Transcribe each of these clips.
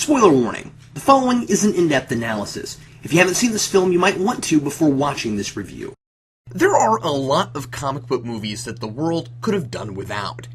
Spoiler warning, the following is an in-depth analysis. If you haven't seen this film, you might want to before watching this review. There are a lot of comic book movies that the world could have done without.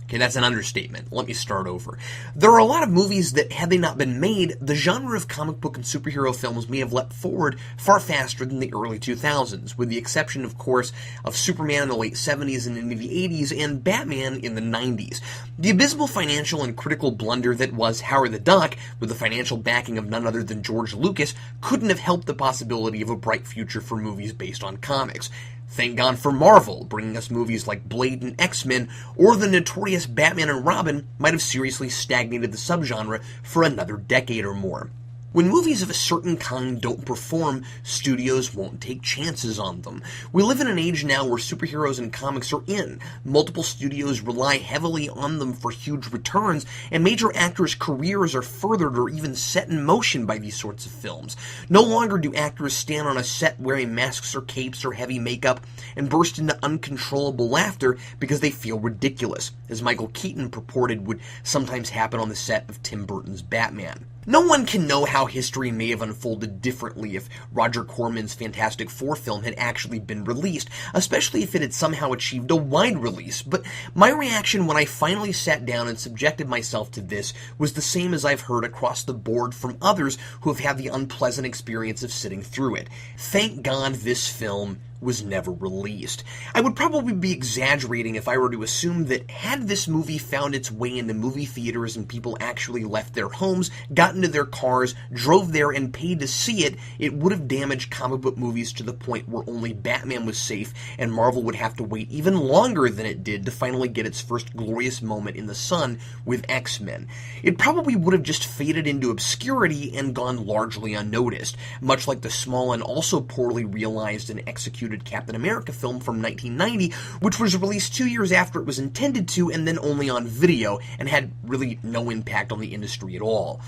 Okay, that's an understatement. Let me start over. There are a lot of movies that, had they not been made, the genre of comic book and superhero films may have leapt forward far faster than the early 2000s, with the exception, of course, of Superman in the late 70s and into the 80s, and Batman in the 90s. The abysmal financial and critical blunder that was Howard the Duck, with the financial backing of none other than George Lucas, couldn't have helped the possibility of a bright future for movies based on comics. Thank God for Marvel, bringing us movies like Blade and X-Men, or the notorious Batman and Robin might have seriously stagnated the subgenre for another decade or more. When movies of a certain kind don't perform, studios won't take chances on them. We live in an age now where superheroes and comics are in. Multiple studios rely heavily on them for huge returns, and major actors' careers are furthered or even set in motion by these sorts of films. No longer do actors stand on a set wearing masks or capes or heavy makeup and burst into uncontrollable laughter because they feel ridiculous, as Michael Keaton purported would sometimes happen on the set of Tim Burton's Batman. No one can know how history may have unfolded differently if Roger Corman's Fantastic Four film had actually been released, especially if it had somehow achieved a wide release, but my reaction when I finally sat down and subjected myself to this was the same as I've heard across the board from others who have had the unpleasant experience of sitting through it. Thank God this film was never released. I would probably be exaggerating if I were to assume that had this movie found its way into movie theaters and people actually left their homes, got into their cars, drove there, and paid to see it, it would have damaged comic book movies to the point where only Batman was safe and Marvel would have to wait even longer than it did to finally get its first glorious moment in the sun with X-Men. It probably would have just faded into obscurity and gone largely unnoticed, much like the small and also poorly realized and executed Captain America film from 1990, which was released 2 years after it was intended to and then only on video, and had really no impact on the industry at all.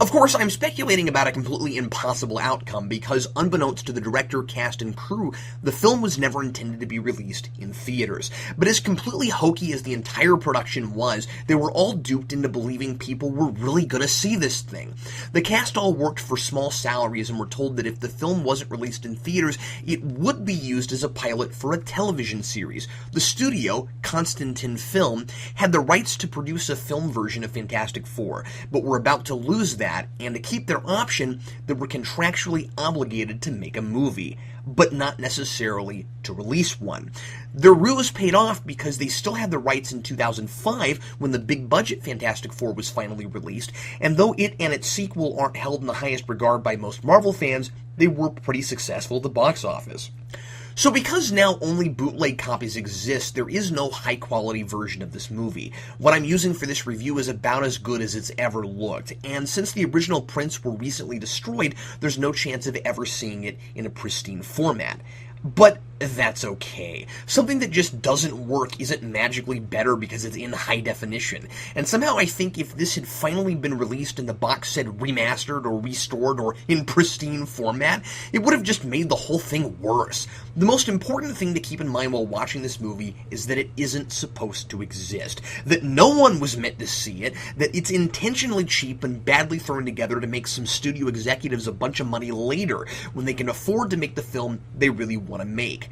Of course, I'm speculating about a completely impossible outcome because, unbeknownst to the director, cast, and crew, the film was never intended to be released in theaters. But as completely hokey as the entire production was, they were all duped into believing people were really gonna see this thing. The cast all worked for small salaries and were told that if the film wasn't released in theaters, it would be used as a pilot for a television series. The studio, Constantin Film, had the rights to produce a film version of Fantastic Four, but were about to lose that, and to keep their option, they were contractually obligated to make a movie, but not necessarily to release one. Their ruse paid off because they still had the rights in 2005 when the big-budget Fantastic Four was finally released, and though it and its sequel aren't held in the highest regard by most Marvel fans, they were pretty successful at the box office. So because now only bootleg copies exist, there is no high-quality version of this movie. What I'm using for this review is about as good as it's ever looked, and since the original prints were recently destroyed, there's no chance of ever seeing it in a pristine format. But that's okay. Something that just doesn't work isn't magically better because it's in high definition. And somehow I think if this had finally been released and the box said remastered or restored or in pristine format, it would have just made the whole thing worse. The most important thing to keep in mind while watching this movie is that it isn't supposed to exist. That no one was meant to see it, that it's intentionally cheap and badly thrown together to make some studio executives a bunch of money later when they can afford to make the film they really want to make.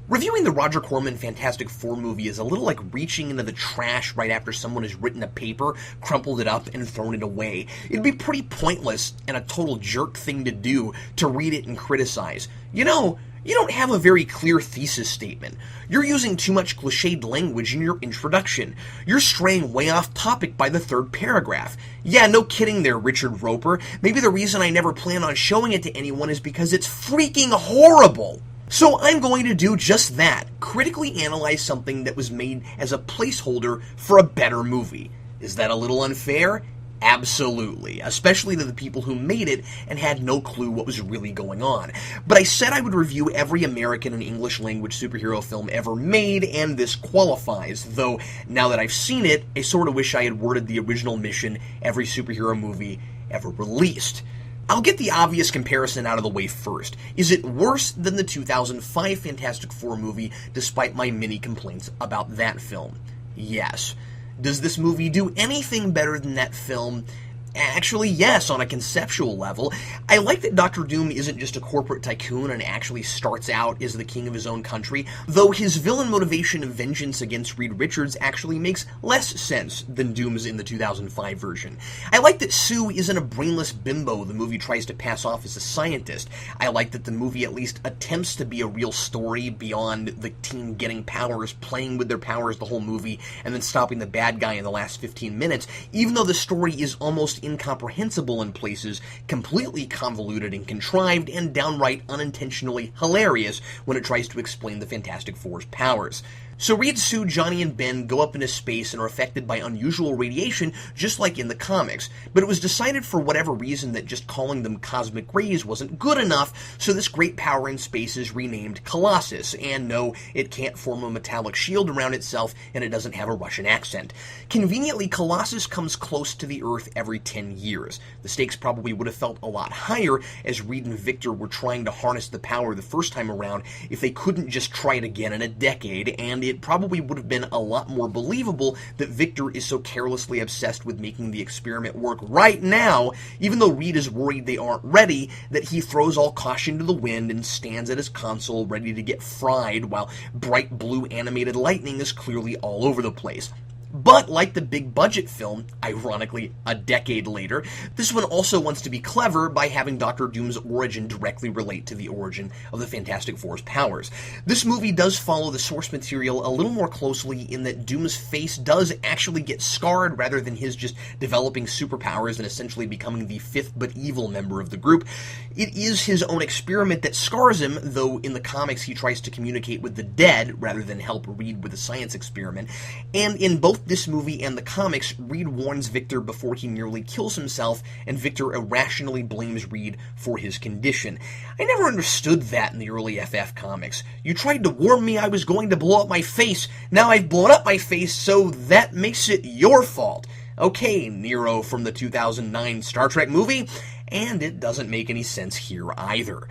Reviewing the Roger Corman Fantastic Four movie is a little like reaching into the trash right after someone has written a paper, crumpled it up, and thrown it away. It'd be pretty pointless and a total jerk thing to do to read it and criticize. You know, you don't have a very clear thesis statement. You're using too much cliched language in your introduction. You're straying way off topic by the third paragraph. Yeah, no kidding there, Richard Roper. Maybe the reason I never plan on showing it to anyone is because it's freaking horrible. So I'm going to do just that, critically analyze something that was made as a placeholder for a better movie. Is that a little unfair? Absolutely, especially to the people who made it and had no clue what was really going on. But I said I would review every American and English language superhero film ever made, and this qualifies, though now that I've seen it, I sort of wish I had worded the original mission every superhero movie ever released. I'll get the obvious comparison out of the way first. Is it worse than the 2005 Fantastic Four movie, despite my many complaints about that film? Yes. Does this movie do anything better than that film? Actually, yes, on a conceptual level. I like that Doctor Doom isn't just a corporate tycoon and actually starts out as the king of his own country, though his villain motivation of vengeance against Reed Richards actually makes less sense than Doom's in the 2005 version. I like that Sue isn't a brainless bimbo the movie tries to pass off as a scientist. I like that the movie at least attempts to be a real story beyond the team getting powers, playing with their powers the whole movie, and then stopping the bad guy in the last 15 minutes, even though the story is almost incomprehensible in places, completely convoluted and contrived, and downright unintentionally hilarious when it tries to explain the Fantastic Four's powers. So Reed, Sue, Johnny, and Ben go up into space and are affected by unusual radiation, just like in the comics. But it was decided for whatever reason that just calling them cosmic rays wasn't good enough, so this great power in space is renamed Colossus. And no, it can't form a metallic shield around itself, and it doesn't have a Russian accent. Conveniently, Colossus comes close to the Earth every 10 years. The stakes probably would have felt a lot higher as Reed and Victor were trying to harness the power the first time around if they couldn't just try it again in a decade, and it probably would have been a lot more believable that Victor is so carelessly obsessed with making the experiment work right now, even though Reed is worried they aren't ready, that he throws all caution to the wind and stands at his console ready to get fried while bright blue animated lightning is clearly all over the place. But like the big budget film, ironically a decade later, this one also wants to be clever by having Doctor Doom's origin directly relate to the origin of the Fantastic Four's powers. This movie does follow the source material a little more closely in that Doom's face does actually get scarred rather than his just developing superpowers and essentially becoming the fifth but evil member of the group. It is his own experiment that scars him, though in the comics he tries to communicate with the dead rather than help Reed with a science experiment. And in both this movie and the comics, Reed warns Victor before he nearly kills himself, and Victor irrationally blames Reed for his condition. I never understood that in the early FF comics. You tried to warn me I was going to blow up my face, now I've blown up my face, so that makes it your fault. Okay, Nero from the 2009 Star Trek movie, and it doesn't make any sense here either.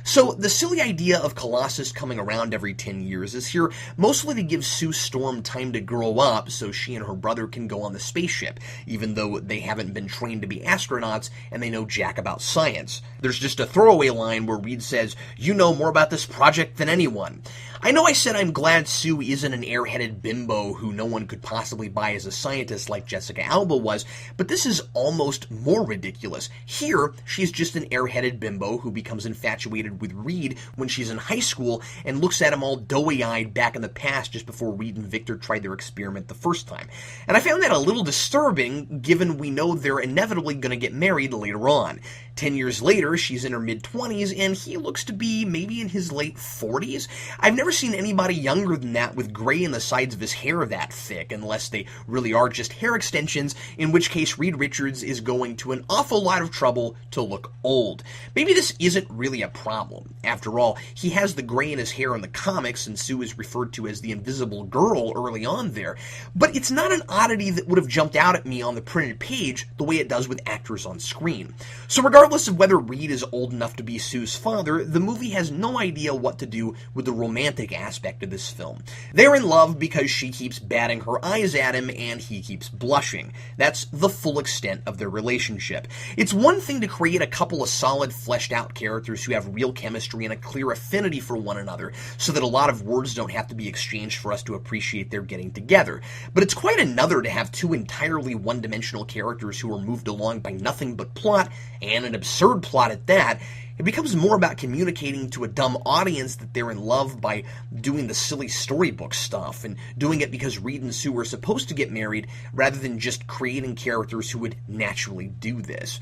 So, the silly idea of Colossus coming around every 10 years is here mostly to give Sue Storm time to grow up so she and her brother can go on the spaceship, even though they haven't been trained to be astronauts and they know jack about science. There's just a throwaway line where Reed says, "You know more about this project than anyone." I know I said I'm glad Sue isn't an airheaded bimbo who no one could possibly buy as a scientist like Jessica Alba was, but this is almost more ridiculous. Here, she's just an airheaded bimbo who becomes infatuated with Reed when she's in high school and looks at him all doughy-eyed back in the past just before Reed and Victor tried their experiment the first time. And I found that a little disturbing, given we know they're inevitably going to get married later on. 10 years later, she's in her mid-20s, and he looks to be maybe in his late 40s. I've never seen anybody younger than that with gray in the sides of his hair that thick, unless they really are just hair extensions, in which case Reed Richards is going to an awful lot of trouble to look old. Maybe this isn't really a problem. After all, he has the gray in his hair in the comics, and Sue is referred to as the Invisible Girl early on there, but it's not an oddity that would have jumped out at me on the printed page the way it does with actors on screen. So regardless of whether Reed is old enough to be Sue's father, the movie has no idea what to do with the romantic aspect of this film. They're in love because she keeps batting her eyes at him and he keeps blushing. That's the full extent of their relationship. It's one thing to create a couple of solid, fleshed out characters who have real chemistry and a clear affinity for one another, so that a lot of words don't have to be exchanged for us to appreciate their getting together. But it's quite another to have two entirely one-dimensional characters who are moved along by nothing but plot, and an absurd plot at that. It becomes more about communicating to a dumb audience that they're in love by doing the silly storybook stuff, and doing it because Reed and Sue are supposed to get married, rather than just creating characters who would naturally do this.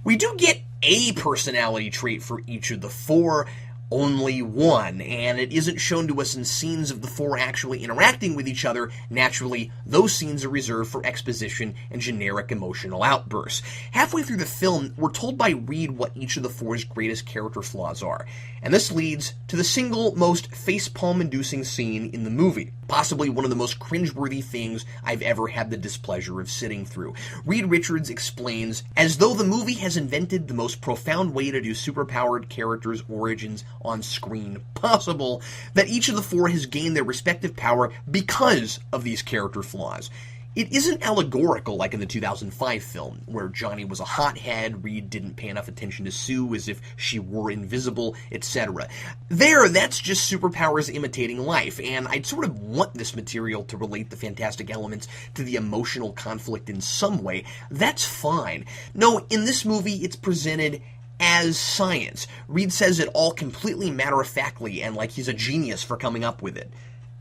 We do get a personality trait for each of the four, only one, and it isn't shown to us in scenes of the four actually interacting with each other. Naturally, those scenes are reserved for exposition and generic emotional outbursts. Halfway through the film, we're told by Reed what each of the four's greatest character flaws are, and this leads to the single most facepalm-inducing scene in the movie, possibly one of the most cringeworthy things I've ever had the displeasure of sitting through. Reed Richards explains, as though the movie has invented the most profound way to do superpowered characters' origins on screen possible, that each of the four has gained their respective power because of these character flaws. It isn't allegorical like in the 2005 film, where Johnny was a hothead, Reed didn't pay enough attention to Sue as if she were invisible, etc. There, that's just superpowers imitating life, and I'd sort of want this material to relate the fantastic elements to the emotional conflict in some way. That's fine. No, in this movie, it's presented as science. Reed says it all completely matter-of-factly and like he's a genius for coming up with it.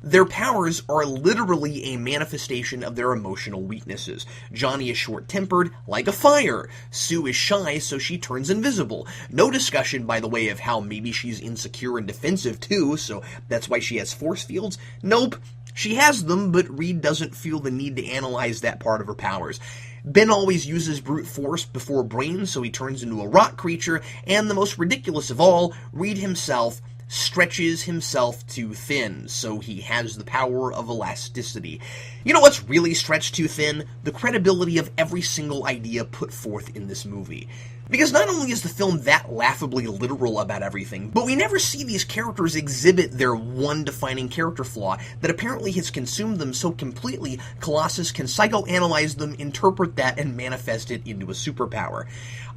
Their powers are literally a manifestation of their emotional weaknesses. Johnny is short-tempered, like a fire. Sue is shy, so she turns invisible. No discussion, by the way, of how maybe she's insecure and defensive, too, so that's why she has force fields. Nope. She has them, but Reed doesn't feel the need to analyze that part of her powers. Ben always uses brute force before brains, so he turns into a rock creature, and the most ridiculous of all, Reed himself stretches himself too thin, so he has the power of elasticity. You know what's really stretched too thin? The credibility of every single idea put forth in this movie. Because not only is the film that laughably literal about everything, but we never see these characters exhibit their one defining character flaw that apparently has consumed them so completely, Colossus can psychoanalyze them, interpret that, and manifest it into a superpower.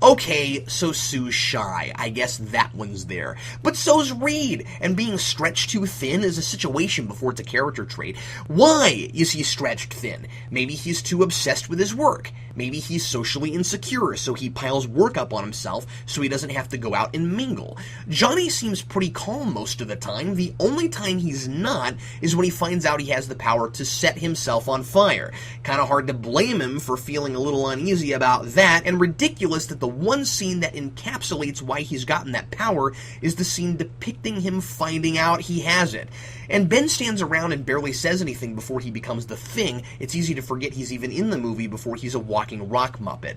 Okay, so Sue's shy. I guess that one's there. But so's Reed, and being stretched too thin is a situation before it's a character trait. Why is he stretched thin? Maybe he's too obsessed with his work. Maybe he's socially insecure, so he piles work up on himself so he doesn't have to go out and mingle. Johnny seems pretty calm most of the time. The only time he's not is when he finds out he has the power to set himself on fire. Kinda hard to blame him for feeling a little uneasy about that, and ridiculous that the one scene that encapsulates why he's gotten that power is the scene depicting him finding out he has it. And Ben stands around and barely says anything before he becomes the Thing. It's easy to forget he's even in the movie before he's a walking rock muppet.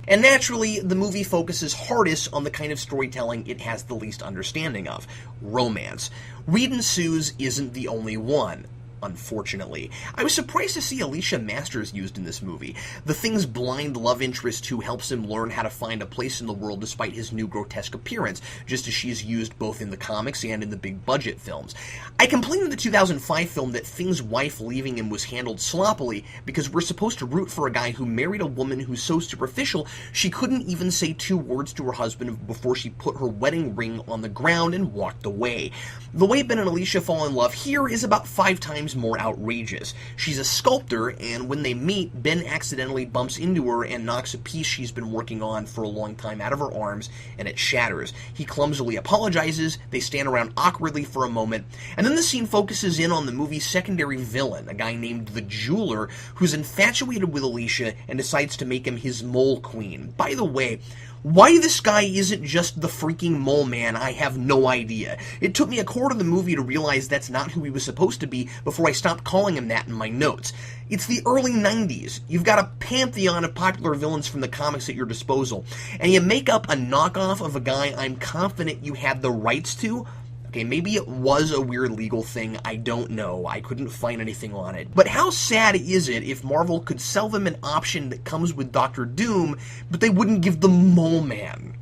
And naturally, the movie focuses hardest on the kind of storytelling it has the least understanding of: romance. Reed and Sue's isn't the only one, unfortunately. I was surprised to see Alicia Masters used in this movie, the Thing's blind love interest who helps him learn how to find a place in the world despite his new grotesque appearance, just as she's used both in the comics and in the big budget films. I complained in the 2005 film that Thing's wife leaving him was handled sloppily because we're supposed to root for a guy who married a woman who's so superficial she couldn't even say 2 words to her husband before she put her wedding ring on the ground and walked away. The way Ben and Alicia fall in love here is about 5 times more outrageous. She's a sculptor, and when they meet, Ben accidentally bumps into her and knocks a piece she's been working on for a long time out of her arms, and it shatters. He clumsily apologizes, they stand around awkwardly for a moment, and then the scene focuses in on the movie's secondary villain, a guy named the Jeweler, who's infatuated with Alicia and decides to make him his mole queen. By the way, why this guy isn't just the freaking mole man, I have no idea. It took me a quarter of the movie to realize that's not who he was supposed to be before I stopped calling him that in my notes. It's the early 90s. You've got a pantheon of popular villains from the comics at your disposal, and you make up a knockoff of a guy I'm confident you had the rights to. Okay, maybe it was a weird legal thing, I don't know, I couldn't find anything on it. But how sad is it if Marvel could sell them an option that comes with Doctor Doom, but they wouldn't give the Mole Man?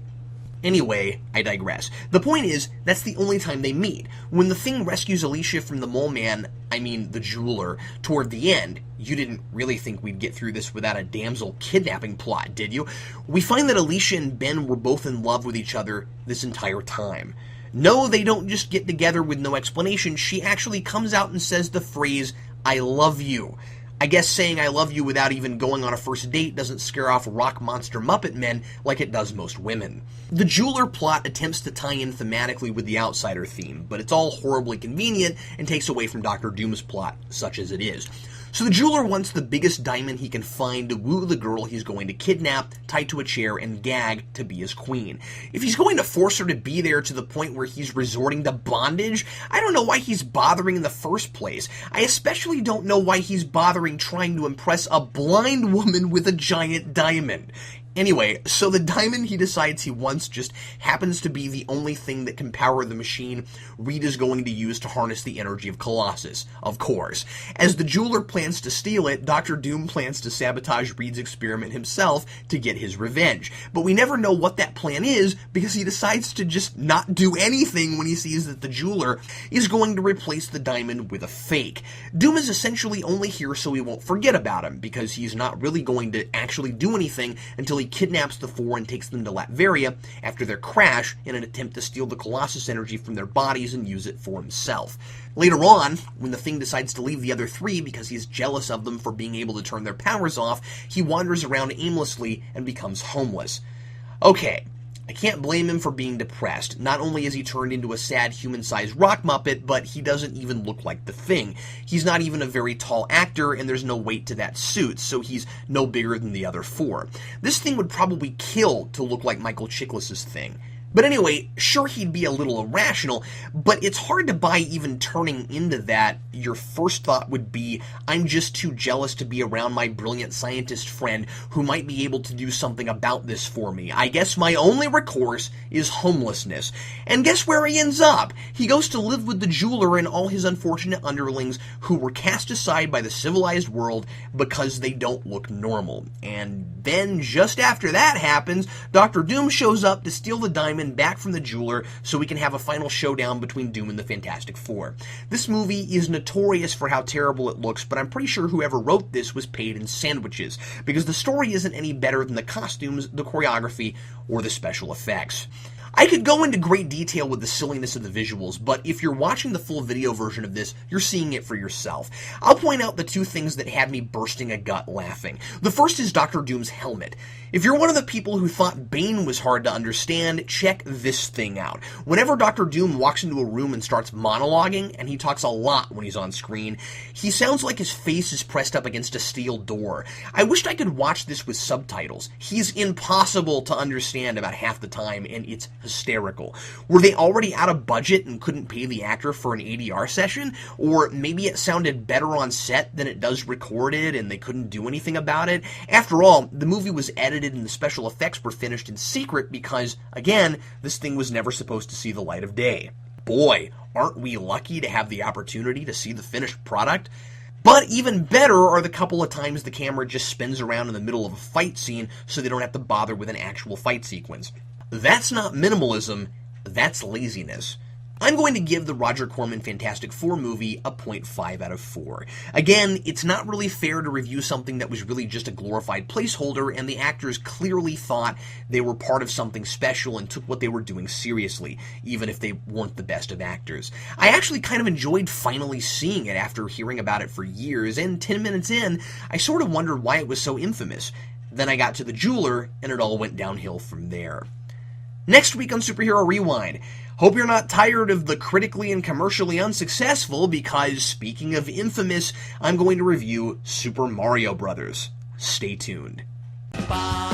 Anyway, I digress. The point is, that's the only time they meet. When the Thing rescues Alicia from the Mole Man, I mean the Jeweler, toward the end, you didn't really think we'd get through this without a damsel kidnapping plot, did you? We find that Alicia and Ben were both in love with each other this entire time. No, they don't just get together with no explanation. She actually comes out and says the phrase, "I love you." I guess saying "I love you" without even going on a first date doesn't scare off rock monster Muppet men like it does most women. The Jeweler plot attempts to tie in thematically with the Outsider theme, but it's all horribly convenient and takes away from Doctor Doom's plot, such as it is. So the Jeweler wants the biggest diamond he can find to woo the girl he's going to kidnap, tie to a chair, and gag to be his queen. If he's going to force her to be there to the point where he's resorting to bondage, I don't know why he's bothering in the first place. I especially don't know why he's bothering trying to impress a blind woman with a giant diamond. Anyway, so the diamond he decides he wants just happens to be the only thing that can power the machine Reed is going to use to harness the energy of Colossus, of course. As the jeweler plans to steal it, Dr. Doom plans to sabotage Reed's experiment himself to get his revenge. But we never know what that plan is because he decides to just not do anything when he sees that the jeweler is going to replace the diamond with a fake. Doom is essentially only here so he won't forget about him because he's not really going to actually do anything until he kidnaps the four and takes them to Latveria after their crash in an attempt to steal the Colossus energy from their bodies and use it for himself. Later on, when the Thing decides to leave the other three because he's jealous of them for being able to turn their powers off, he wanders around aimlessly and becomes homeless. Okay, I can't blame him for being depressed. Not only is he turned into a sad human-sized rock muppet, but he doesn't even look like the Thing. He's not even a very tall actor, and there's no weight to that suit, so he's no bigger than the other four. This Thing would probably kill to look like Michael Chiklis' Thing. But anyway, sure, he'd be a little irrational, but it's hard to buy even turning into that. Your first thought would be, I'm just too jealous to be around my brilliant scientist friend who might be able to do something about this for me. I guess my only recourse is homelessness. And guess where he ends up? He goes to live with the jeweler and all his unfortunate underlings who were cast aside by the civilized world because they don't look normal. And then, just after that happens, Dr. Doom shows up to steal the diamond back from the jeweler so we can have a final showdown between Doom and the Fantastic Four. This movie is notorious for how terrible it looks, but I'm pretty sure whoever wrote this was paid in sandwiches, because the story isn't any better than the costumes, the choreography, or the special effects. I could go into great detail with the silliness of the visuals, but if you're watching the full video version of this, you're seeing it for yourself. I'll point out the two things that had me bursting a gut laughing. The first is Dr. Doom's helmet. If you're one of the people who thought Bane was hard to understand, check this thing out. Whenever Dr. Doom walks into a room and starts monologuing, and he talks a lot when he's on screen, he sounds like his face is pressed up against a steel door. I wished I could watch this with subtitles. He's impossible to understand about half the time, and it's hysterical. Were they already out of budget and couldn't pay the actor for an ADR session? Or maybe it sounded better on set than it does recorded and they couldn't do anything about it? After all, the movie was edited and the special effects were finished in secret because, again, this thing was never supposed to see the light of day. Boy, aren't we lucky to have the opportunity to see the finished product? But even better are the couple of times the camera just spins around in the middle of a fight scene so they don't have to bother with an actual fight sequence. That's not minimalism, that's laziness. I'm going to give the Roger Corman Fantastic Four movie a 0.5 out of 4. Again, it's not really fair to review something that was really just a glorified placeholder, and the actors clearly thought they were part of something special and took what they were doing seriously, even if they weren't the best of actors. I actually kind of enjoyed finally seeing it after hearing about it for years, and 10 minutes in, I sort of wondered why it was so infamous. Then I got to the jeweler, and it all went downhill from there. Next week on Superhero Rewind, hope you're not tired of the critically and commercially unsuccessful, because speaking of infamous, I'm going to review Super Mario Bros. Stay tuned. Bye.